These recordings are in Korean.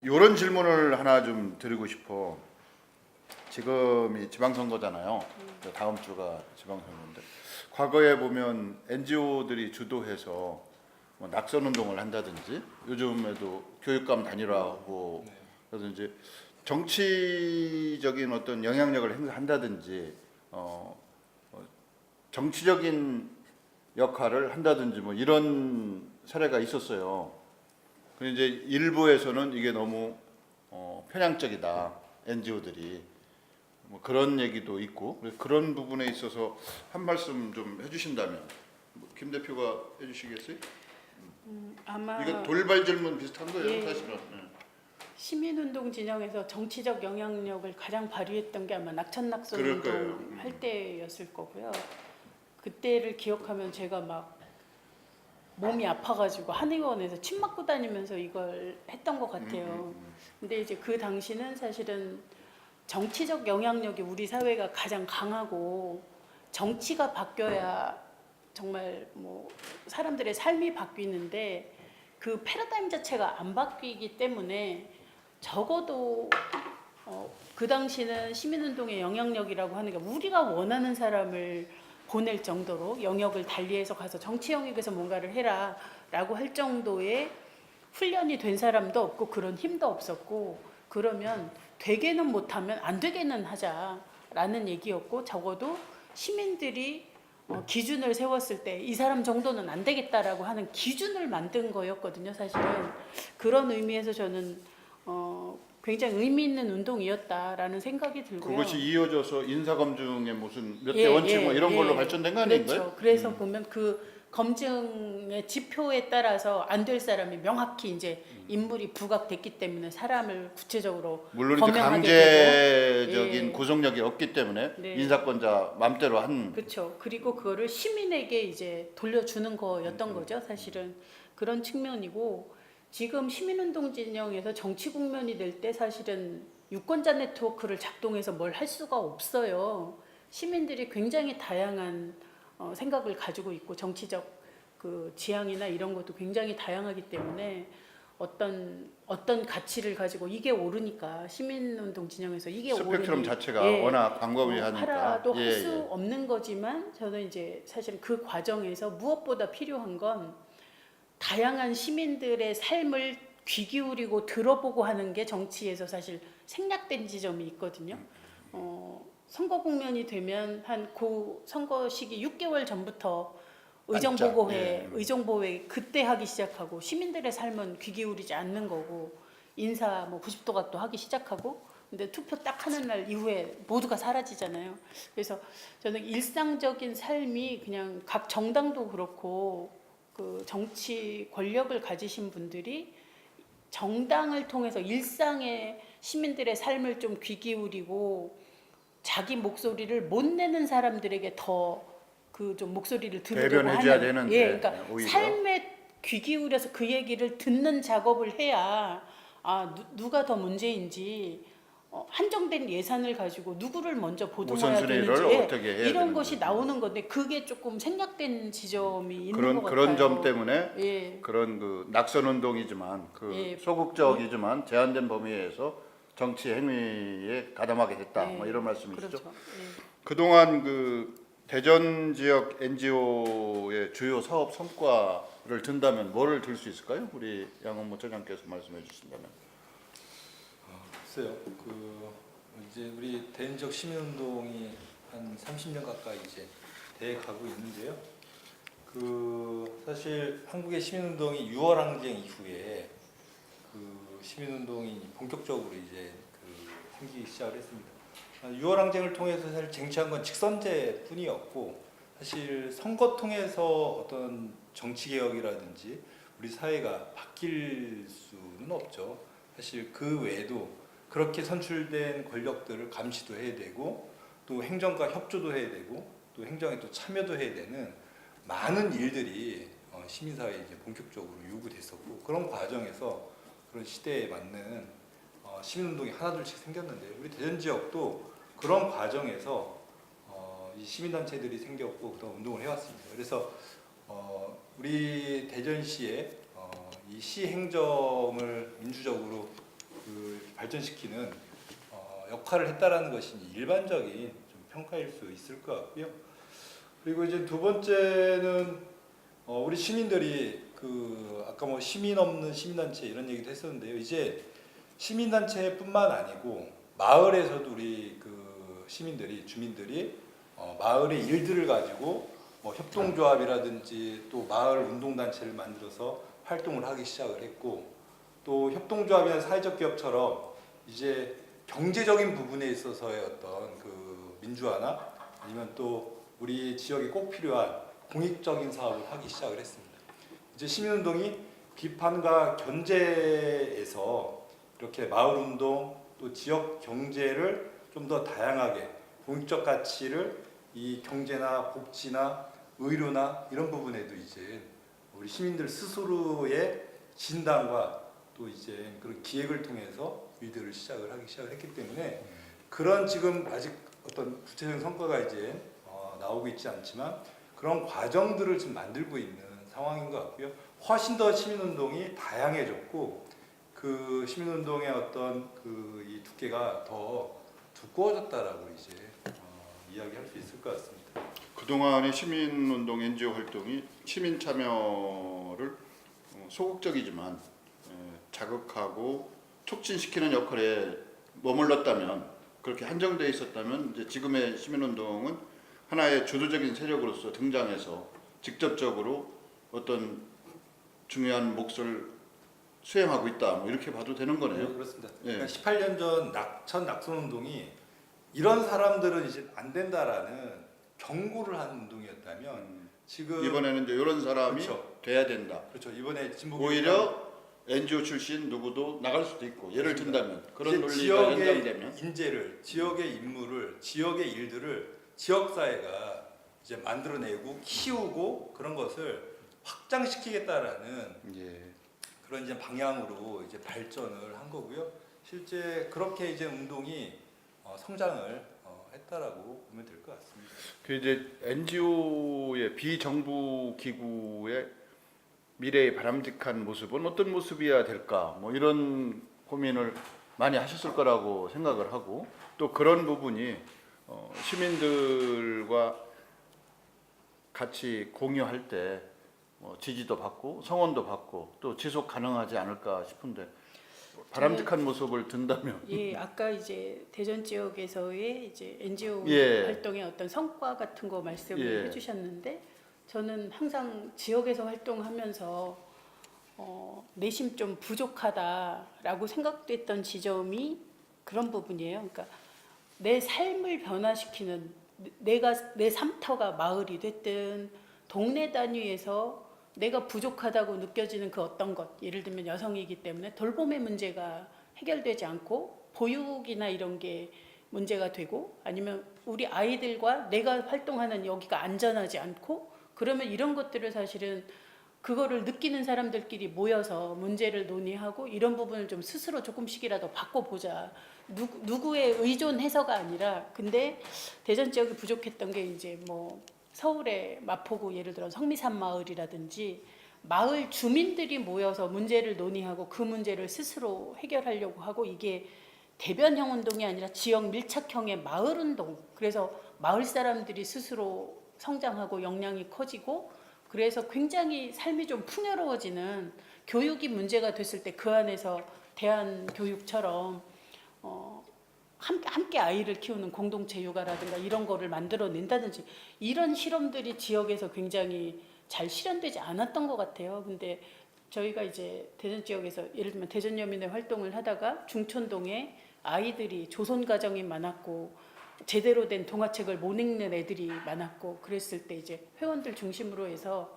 이런 질문을 하나 좀 드리고 싶어. 지금이 지방선거잖아요. 다음 주가 지방선거인데 과거에 보면 NGO들이 주도해서 뭐 낙선운동을 한다든지 요즘에도 교육감 단일화하고 그래서 이제 정치적인 어떤 영향력을 행사한다든지 정치적인 역할을 한다든지 뭐 이런 사례가 있었어요. 근데 이제 일부에서는 이게 너무 편향적이다. NGO들이 뭐 그런 얘기도 있고 그래서 그런 부분에 있어서 한 말씀 좀 해주신다면 김 대표가 해주시겠어요? 아마 이거 돌발 질문 비슷한 거예요, 예, 사실은. 시민운동 진영에서 정치적 영향력을 가장 발휘했던 게 아마 낙천낙선 그럴 거예요. 운동 할 때였을 거고요. 그때를 기억하면 제가 막 몸이 아파가지고 한의원에서 침 맞고 다니면서 이걸 했던 것 같아요. 근데 이제 그 당시는 사실은 정치적 영향력이 우리 사회가 가장 강하고 정치가 바뀌어야 정말 뭐 사람들의 삶이 바뀌는데 그 패러다임 자체가 안 바뀌기 때문에 적어도 그 당시는 시민운동의 영향력이라고 하는 게 우리가 원하는 사람을 보낼 정도로 영역을 달리해서 가서 정치 영역에서 뭔가를 해라 라고 할 정도의 훈련이 된 사람도 없고 그런 힘도 없었고 그러면 되게는 못하면 안 되게는 하자라는 얘기였고 적어도 시민들이 기준을 세웠을 때 이 사람 정도는 안 되겠다라고 하는 기준을 만든 거였거든요. 사실은 그런 의미에서 저는 굉장히 의미 있는 운동이었다라는 생각이 들고요. 그것이 이어져서 인사검증의 무슨 몇 대 원칙 뭐 이런 걸로 발전된 거 아닌가요? 그렇죠. 그래서 보면 그 검증의 지표에 따라서 안 될 사람이 명확히 이제 인물이 부각됐기 때문에 사람을 구체적으로 물론 이제 검명하게 강제적인 되고, 구속력이 없기 때문에 네. 인사권자 마음대로 한 그렇죠. 그리고 그거를 시민에게 이제 돌려주는 거였던 거죠. 사실은 그런 측면이고 지금 시민운동 진영에서 정치 국면이 될 때 사실은 유권자 네트워크를 작동해서 뭘 할 수가 없어요. 시민들이 굉장히 다양한 생각을 가지고 있고 정치적 그 지향이나 이런 것도 굉장히 다양하기 때문에 어떤 가치를 가지고 이게 옳으니까 시민운동 진영에서 이게 스펙트럼 옳으니 자체가 워낙 광범위하니까 하라도 할 수 예. 없는 거지만 저는 이제 사실 그 과정에서 무엇보다 필요한 건 다양한 시민들의 삶을 귀 기울이고 들어보고 하는 게 정치에서 사실 생략된 지점이 있거든요. 선거 국면이 되면 한 그 선거 시기 6개월 전부터 예. 의정보회 그때 하기 시작하고 시민들의 삶은 귀 기울이지 않는 거고 인사 뭐 90도 각도 하기 시작하고 근데 투표 딱 하는 날 이후에 모두가 사라지잖아요. 그래서 저는 일상적인 삶이 그냥 각 정당도 그렇고 그 정치 권력을 가지신 분들이 정당을 통해서 일상의 시민들의 삶을 좀 귀 기울이고 자기 목소리를 못 내는 사람들에게 더 그 좀 목소리를 들으려고 대변해줘야 하는 되는데 그러니까 오히려 삶에 귀 기울여서 그 얘기를 듣는 작업을 해야 누가 더 문제인지 한정된 예산을 가지고 누구를 먼저 보듬어야 우선순위를 되는지 어떻게 해야 이런 되는지 것이 나오는 건데 그게 조금 생략된 지점이 있는 것 같아요. 그런 점 때문에 예. 그런 그 낙선 운동이지만 그 예. 소극적이지만 제한된 범위에서 정치 행위에 가담하게 됐다. 예. 뭐 이런 말씀이시죠. 그렇죠. 예. 그동안 그 대전 지역 NGO의 주요 사업 성과를 든다면 뭐를 들 수 있을까요? 우리 양원모 차장께서 말씀해 주신다면. 글쎄요. 이제 우리 대전 지역 시민운동이 한 30년 가까이 이제 돼 가고 있는데요. 사실 한국의 시민운동이 6월 항쟁 이후에 시민운동이 본격적으로 이제 생기기 시작을 했습니다. 6월 항쟁을 통해서 사실 쟁취한 건 직선제뿐이었고 사실 선거 통해서 어떤 정치 개혁이라든지 우리 사회가 바뀔 수는 없죠. 사실 그 외에도 그렇게 선출된 권력들을 감시도 해야 되고 또 행정과 협조도 해야 되고 또 행정에 또 참여도 해야 되는 많은 일들이 시민사회에 이제 본격적으로 요구됐었고 그런 과정에서 그런 시대에 맞는 시민운동이 하나둘씩 생겼는데 우리 대전 지역도 그런 과정에서 이 시민단체들이 생겼고 그동안 운동을 해왔습니다. 그래서 우리 대전시의 이 시 행정을 민주적으로 발전시키는 역할을 했다라는 것이 일반적인 좀 평가일 수 있을 것 같고요. 그리고 이제 두 번째는 우리 시민들이 그 아까 뭐 시민 없는 시민단체 이런 얘기도 했었는데요. 이제 시민단체뿐만 아니고 마을에서도 우리 그 시민들이 주민들이 마을의 일들을 가지고 뭐 협동조합이라든지 또 마을 운동단체를 만들어서 활동을 하기 시작을 했고, 또 협동조합이나 사회적 기업처럼 이제 경제적인 부분에 있어서의 어떤 그 민주화나 아니면 또 우리 지역에 꼭 필요한 공익적인 사업을 하기 시작을 했습니다. 이제 시민운동이 비판과 견제에서 이렇게 마을운동 또 지역 경제를 좀 더 다양하게 공익적 가치를 이 경제나 복지나 의료나 이런 부분에도 이제 우리 시민들 스스로의 진단과 또 이제 그런 기획을 통해서 일들을 시작을 했기 때문에 그런 지금 아직 어떤 구체적인 성과가 이제 나오고 있지 않지만 그런 과정들을 지금 만들고 있는 상황인 것 같고요. 훨씬 더 시민운동이 다양해졌고 그 시민운동의 어떤 그 이 두께가 더 두꺼워졌다라고 이제 이야기할 수 있을 것 같습니다. 그동안의 시민운동 NGO 활동이 시민 참여를 소극적이지만 자극하고 촉진시키는 역할에 머물렀다면, 그렇게 한정되어 있었다면 이제 지금의 시민운동은 하나의 주도적인 세력으로서 등장해서 직접적으로 어떤 중요한 몫을 수행하고 있다, 뭐 이렇게 봐도 되는 거네요. 네, 그렇습니다. 예. 그러니까 18년 전 첫 낙선운동이 이런 사람들은 이제 안 된다라는 경고를 하는 운동이었다면 지금 이번에는 이제 이런 사람이 그렇죠. 돼야 된다. 그렇죠. 이번에 진보 오히려 NGO 출신 누구도 나갈 수도 있고, 예를 든다면 그런 논리가 지역의 연장되면 인재를, 지역의 인물을, 지역의 일들을 지역사회가 이제 만들어내고 키우고 그런 것을 확장시키겠다라는 예. 그런 이제 방향으로 이제 발전을 한 거고요. 실제 그렇게 이제 운동이 성장을 했다라고 보면 될 것 같습니다. 그 이제 NGO의 비정부 기구의 미래의 바람직한 모습은 어떤 모습이어야 될까, 뭐 이런 고민을 많이 하셨을 거라고 생각을 하고, 또 그런 부분이 시민들과 같이 공유할 때 지지도 받고 성원도 받고 또 지속 가능하지 않을까 싶은데, 바람직한 모습을 든다면. 예, 아까 이제 대전 지역에서의 이제 NGO 예. 활동의 어떤 성과 같은 거 말씀을 예. 해주셨는데, 저는 항상 지역에서 활동하면서 내심 좀 부족하다라고 생각됐던 지점이 그런 부분이에요. 그러니까 내 삶을 변화시키는, 내가 내 삶터가 마을이 됐든 동네 단위에서 내가 부족하다고 느껴지는 그 어떤 것, 예를 들면 여성이기 때문에 돌봄의 문제가 해결되지 않고 보육이나 이런 게 문제가 되고, 아니면 우리 아이들과 내가 활동하는 여기가 안전하지 않고, 그러면 이런 것들을 사실은 그거를 느끼는 사람들끼리 모여서 문제를 논의하고 이런 부분을 좀 스스로 조금씩이라도 바꿔보자. 누구에 의존해서가 아니라, 근데 대전 지역이 부족했던 게 이제 뭐 서울의 마포구 예를 들어 성미산 마을이라든지 마을 주민들이 모여서 문제를 논의하고 그 문제를 스스로 해결하려고 하고, 이게 대변형 운동이 아니라 지역 밀착형의 마을 운동. 그래서 마을 사람들이 스스로 성장하고 역량이 커지고, 그래서 굉장히 삶이 좀 풍요로워지는, 교육이 문제가 됐을 때 그 안에서 대한교육처럼 함께 아이를 키우는 공동체 육아라든가 이런 거를 만들어낸다든지, 이런 실험들이 지역에서 굉장히 잘 실현되지 않았던 것 같아요. 근데 저희가 이제 대전 지역에서 예를 들면 대전여민회 활동을 하다가 중촌동에 아이들이 조선 가정이 많았고 제대로 된 동화책을 못 읽는 애들이 많았고, 그랬을 때 이제 회원들 중심으로 해서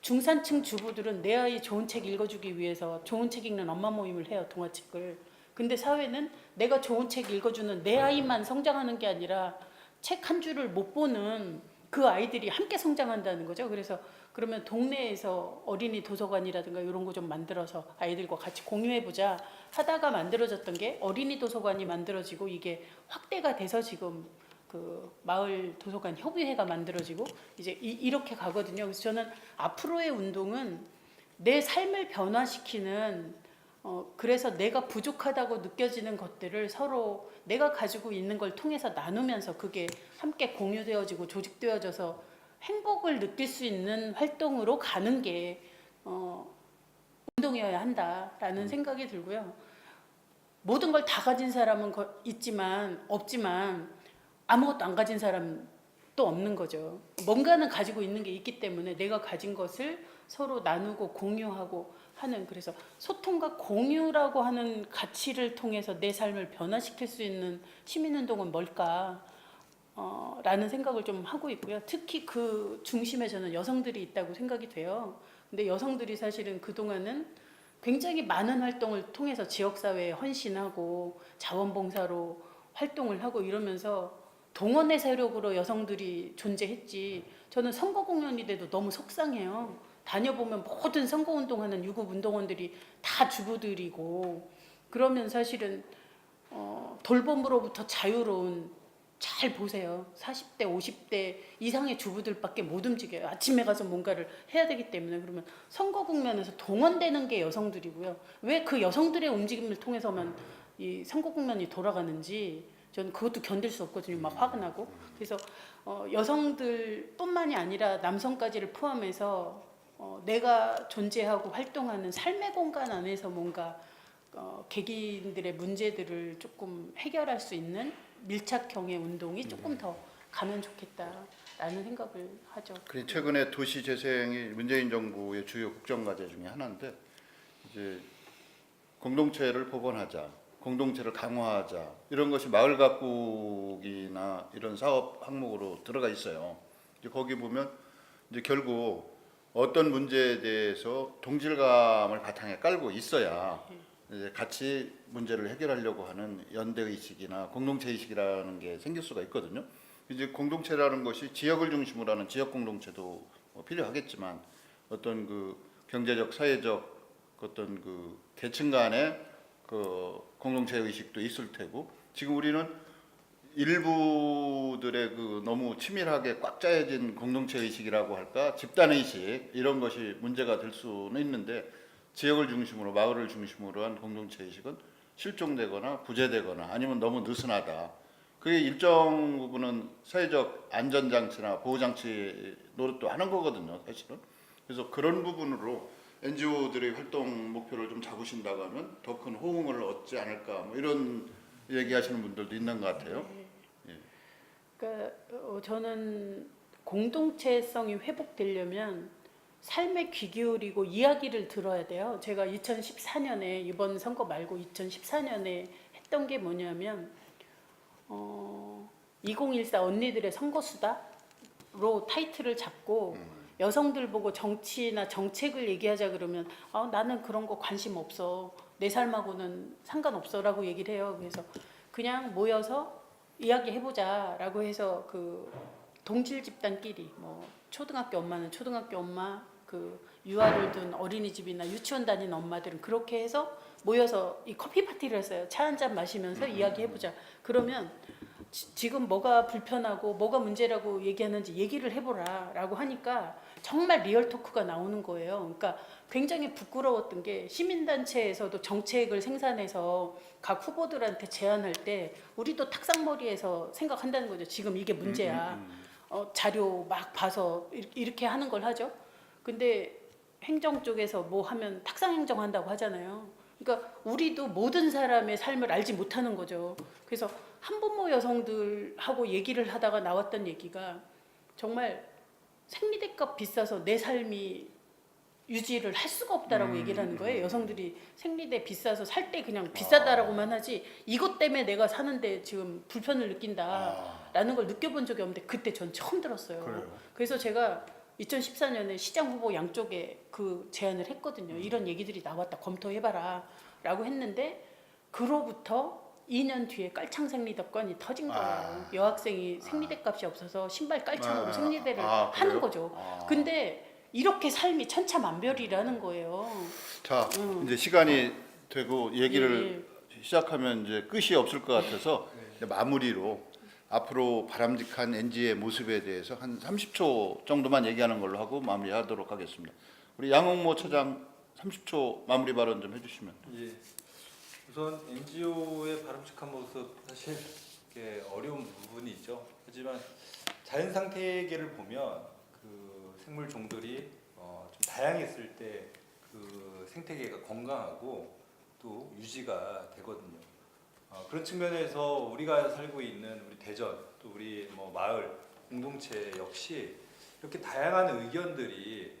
중산층 주부들은 내 아이 좋은 책 읽어주기 위해서 좋은 책 읽는 엄마 모임을 해요, 동화책을. 근데 사회는 내가 좋은 책 읽어주는 내 아이만 성장하는 게 아니라 책 한 줄을 못 보는 그 아이들이 함께 성장한다는 거죠. 그래서 그러면 동네에서 어린이 도서관이라든가 이런 거 좀 만들어서 아이들과 같이 공유해보자 하다가 만들어졌던 게 어린이 도서관이 만들어지고, 이게 확대가 돼서 지금 그 마을 도서관 협의회가 만들어지고 이제 이렇게 가거든요. 그래서 저는 앞으로의 운동은 내 삶을 변화시키는 그래서 내가 부족하다고 느껴지는 것들을 서로 내가 가지고 있는 걸 통해서 나누면서 그게 함께 공유되어지고 조직되어져서 행복을 느낄 수 있는 활동으로 가는 게 운동이어야 한다라는 생각이 들고요. 모든 걸 다 가진 사람은 없지만 아무것도 안 가진 사람은 또 없는 거죠. 뭔가는 가지고 있는 게 있기 때문에 내가 가진 것을 서로 나누고 공유하고 하는, 그래서 소통과 공유라고 하는 가치를 통해서 내 삶을 변화시킬 수 있는 시민운동은 뭘까? 라는 생각을 좀 하고 있고요. 특히 그 중심에 저는 여성들이 있다고 생각이 돼요. 근데 여성들이 사실은 그동안은 굉장히 많은 활동을 통해서 지역사회에 헌신하고 자원봉사로 활동을 하고 이러면서 동원의 세력으로 여성들이 존재했지. 저는 선거 공연이 돼도 너무 속상해요. 다녀보면 모든 선거운동하는 유급운동원들이 다 주부들이고, 그러면 사실은 돌봄으로부터 자유로운, 잘 보세요. 40대, 50대 이상의 주부들밖에 못 움직여요. 아침에 가서 뭔가를 해야 되기 때문에. 그러면 선거 국면에서 동원되는 게 여성들이고요. 왜 그 여성들의 움직임을 통해서만 이 선거 국면이 돌아가는지 저는 그것도 견딜 수 없거든요. 막 화가 나고. 그래서 여성들뿐만이 아니라 남성까지를 포함해서 내가 존재하고 활동하는 삶의 공간 안에서 뭔가 개개인들의 문제들을 조금 해결할 수 있는 밀착형의 운동이 조금 더 가면 좋겠다라는 생각을 하죠. 그리고 최근에 도시 재생이 문재인 정부의 주요 국정과제 중에 하나인데, 이제 공동체를 복원하자, 공동체를 강화하자, 이런 것이 마을 가꾸기나 이런 사업 항목으로 들어가 있어요. 이제 거기 보면 이제 결국 어떤 문제에 대해서 동질감을 바탕에 깔고 있어야 이제 같이 문제를 해결하려고 하는 연대 의식이나 공동체 의식이라는 게 생길 수가 있거든요. 이제 공동체라는 것이 지역을 중심으로 하는 지역 공동체도 필요하겠지만, 어떤 그 경제적, 사회적 어떤 그 계층 간의 그 공동체 의식도 있을 테고, 지금 우리는 일부들의 그 너무 치밀하게 꽉 짜여진 공동체 의식이라고 할까, 집단 의식, 이런 것이 문제가 될 수는 있는데, 지역을 중심으로, 마을을 중심으로 한 공동체 의식은 실종되거나 부재되거나 아니면 너무 느슨하다. 그게 일정 부분은 사회적 안전장치나 보호장치 노릇도 하는 거거든요, 사실은. 그래서 그런 부분으로 NGO들의 활동 목표를 좀 잡으신다고 하면 더 큰 호응을 얻지 않을까, 뭐 이런 얘기하시는 분들도 있는 것 같아요. 예. 그러니까 저는 공동체성이 회복되려면 삶에 귀 기울이고 이야기를 들어야 돼요. 제가 2014년에, 이번 선거 말고 2014년에 했던 게 뭐냐면 2014 언니들의 선거수다로 타이틀을 잡고 여성들 보고 정치나 정책을 얘기하자 그러면 나는 그런 거 관심 없어, 내 삶하고는 상관없어 라고 얘기를 해요. 그래서 그냥 모여서 이야기해보자 라고 해서 그 동질 집단끼리, 뭐 초등학교 엄마는 초등학교 엄마, 그 유아를 둔 어린이집이나 유치원 다니는 엄마들은 그렇게 해서 모여서 이 커피 파티를 했어요. 차 한 잔 마시면서 이야기해보자. 그러면 지금 뭐가 불편하고 뭐가 문제라고 얘기하는지 얘기를 해보라 라고 하니까 정말 리얼 토크가 나오는 거예요. 그러니까 굉장히 부끄러웠던 게, 시민단체에서도 정책을 생산해서 각 후보들한테 제안할 때 우리도 탁상머리에서 생각한다는 거죠. 지금 이게 문제야. 자료 막 봐서 이렇게 하는 걸 하죠. 근데 행정 쪽에서 뭐 하면 탁상행정한다고 하잖아요. 그러니까 우리도 모든 사람의 삶을 알지 못하는 거죠. 그래서 한부모 여성들하고 얘기를 하다가 나왔던 얘기가, 정말 생리대값 비싸서 내 삶이 유지를 할 수가 없다라고 얘기를 하는 거예요. 여성들이 생리대 비싸서 살 때 그냥 비싸다라고만 하지 이것 때문에 내가 사는데 지금 불편을 느낀다라는 걸 느껴본 적이 없는데, 그때 전 처음 들었어요. 그래요? 그래서 제가 2014년에 시장 후보 양쪽에 그 제안을 했거든요. 이런 얘기들이 나왔다, 검토해봐라 라고 했는데, 그로부터 2년 뒤에 깔창 생리대건이 터진 거예요. 여학생이 생리대 값이 없어서 신발 깔창으로 생리대를 하는 거죠. 근데 이렇게 삶이 천차만별이라는 거예요. 자, 이제 시간이 되고 얘기를 시작하면 이제 끝이 없을 것 같아서 이제 마무리로 앞으로 바람직한 NG의 모습에 대해서 한 30초 정도만 얘기하는 걸로 하고 마무리하도록 하겠습니다. 우리 양홍모 처장 30초 마무리 발언 좀 해주시면. 예. 우선 NGO의 바람직한 모습 사실 이게 어려운 부분이죠. 하지만 자연 상태계를 보면 그 생물 종들이 좀 다양했을 때 그 생태계가 건강하고 또 유지가 되거든요. 그런 측면에서 우리가 살고 있는 우리 대전 또 우리 뭐 마을 공동체 역시 이렇게 다양한 의견들이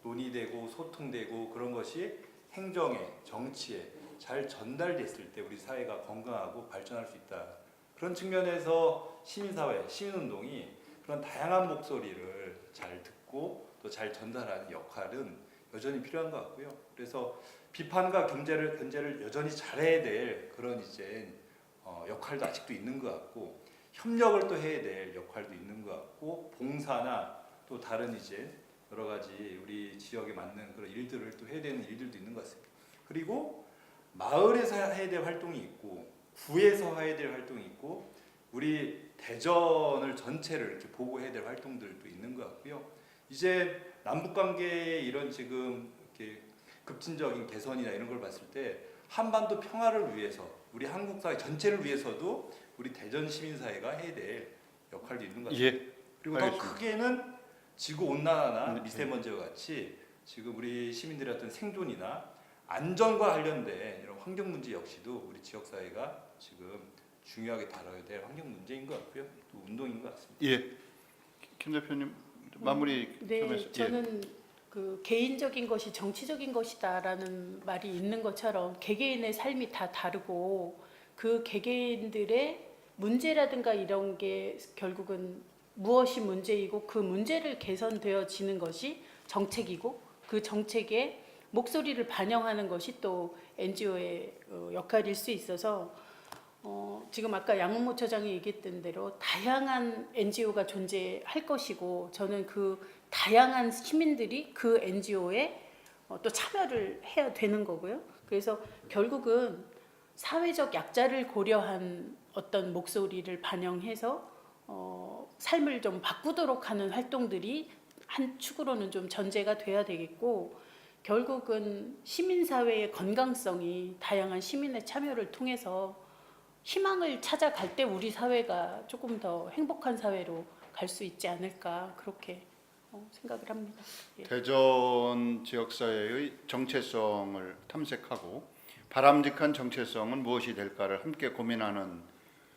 논의되고 소통되고 그런 것이 행정에 정치에 잘 전달됐을 때 우리 사회가 건강하고 발전할 수 있다. 그런 측면에서 시민사회, 시민운동이 그런 다양한 목소리를 잘 듣고 또 잘 전달하는 역할은 여전히 필요한 것 같고요. 그래서 비판과 견제를 여전히 잘해야 될 그런 이제 역할도 아직도 있는 것 같고 협력을 또 해야 될 역할도 있는 것 같고 봉사나 또 다른 이제 여러 가지 우리 지역에 맞는 그런 일들을 또 해야 되는 일들도 있는 것 같습니다. 그리고 마을에서 해야 될 활동이 있고 구에서 해야 될 활동이 있고 우리 대전을 전체를 이렇게 보고 해야 될 활동들도 있는 것 같고요. 이제 남북 관계의 이런 지금 이렇게 급진적인 개선이나 이런 걸 봤을 때 한반도 평화를 위해서 우리 한국 사회 전체를 위해서도 우리 대전 시민사회가 해야 될 역할도 있는 것 같습니다. 예. 그리고 더 알겠습니다. 크게는 지구 온난화나 미세먼지와 같이 지금 우리 시민들의 어떤 생존이나 안전과 관련된 이런 환경 문제 역시도 우리 지역 사회가 지금 중요하게 다뤄야 될 환경 문제인 것 같고요. 또 운동인 것 같습니다. 예. 김 대표님 마무리 좀 해서. 네, 저는 그 개인적인 것이 정치적인 것이다라는 말이 있는 것처럼 개개인의 삶이 다 다르고 그 개개인들의 문제라든가 이런 게 결국은 무엇이 문제이고 그 문제를 개선되어지는 것이 정책이고 그 정책에 목소리를 반영하는 것이 또 NGO의 역할일 수 있어서 지금 아까 양문모 처장이 얘기했던 대로 다양한 NGO가 존재할 것이고 저는 그 다양한 시민들이 그 NGO에 또 참여를 해야 되는 거고요. 그래서 결국은 사회적 약자를 고려한 어떤 목소리를 반영해서 삶을 좀 바꾸도록 하는 활동들이 한 축으로는 좀 전제가 돼야 되겠고 결국은 시민사회의 건강성이 다양한 시민의 참여를 통해서 희망을 찾아갈 때 우리 사회가 조금 더 행복한 사회로 갈 수 있지 않을까 그렇게 생각을 합니다. 예. 대전 지역사회의 정체성을 탐색하고 바람직한 정체성은 무엇이 될까를 함께 고민하는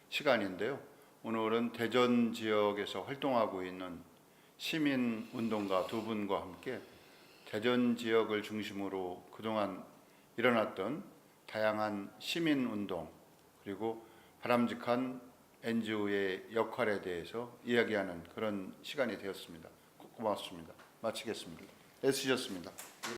시간인데요. 오늘은 대전 지역에서 활동하고 있는 시민운동가 두 분과 함께 대전 지역을 중심으로 그동안 일어났던 다양한 시민운동 그리고 바람직한 NGO의 역할에 대해서 이야기하는 그런 시간이 되었습니다. 고맙습니다. 마치겠습니다. 애쓰셨습니다.